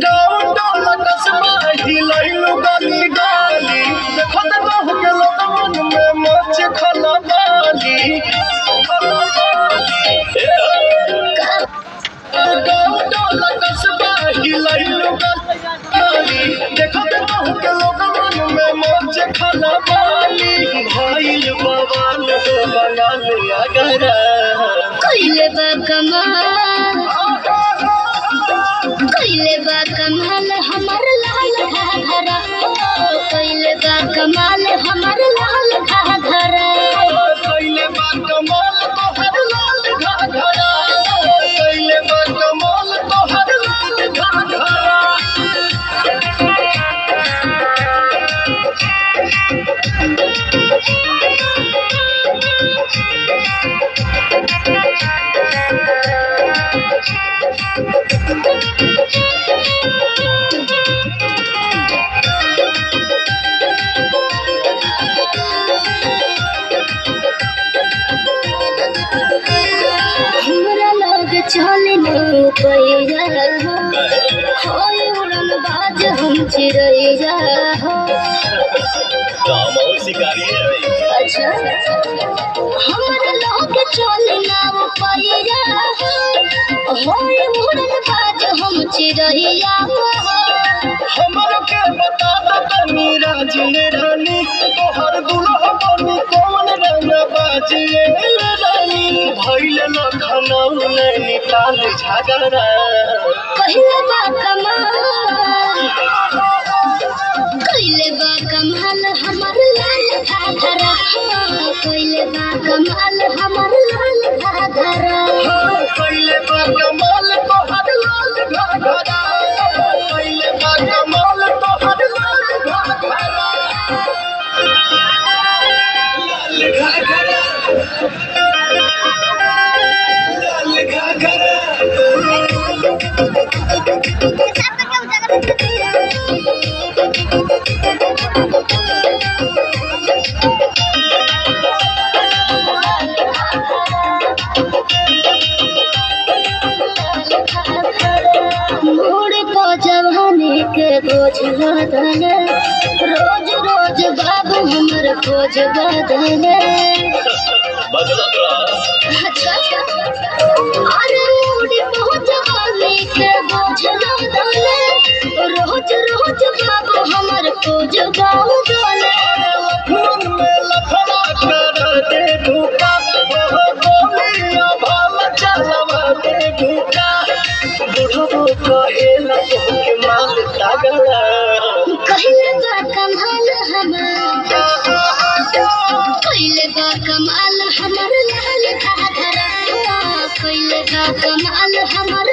गाँव टोला कस्बा हिलैलु गली गली देखत बहु के लोगन में मच खलबाली गाँव टोला कस्बा हिलैलु गली देखत बहु के लोगन में मच खलबाली भइल बवाल हो बनल अगरा कइले बा कमाल हमर लाल घाघरा कइले बा कमाल हमर लाल घाघरा कइले बा कमाल तोहर लाल घाघरा कइले बा कमाल तोहर लाल घाघरा हमरा लग चले न पैया होय उड़न बाज हम चिड़ैया अच्छा हमरा लग चले न पैया होय उड़न बाज हम चिड़ैया हमर के बता द तनी राजी रानी तोहर दुल्हा बनी कौन रंग बाजिए रानी भइल लखनऊ नैनीताल झगड़ा कइले बा कमाल हमर लाल घाघरा कइले बा कमाल हमर लाल घाघरा कइले बा कमाल तोहर लाल घाघरा कइले बा कमाल तोहर लाल घाघरा लाल घाघरा लाल घाघरा मोड़ को जवानी के बोझ बदले रोज रोज बाबू हमर खोज बदले अच्छा अरे मोड़ को जवानी के बोझ बदले रोज रोज बाबू हमर खोज बदले मन में लफड़ा कर दे धूका वो गोलियां भाला चलवा दे धूका बुढ़बो कहेला तोहके माल तगड़ा कइले बा कमाल हमर लाल घाघरा कइले बा कमाल हमर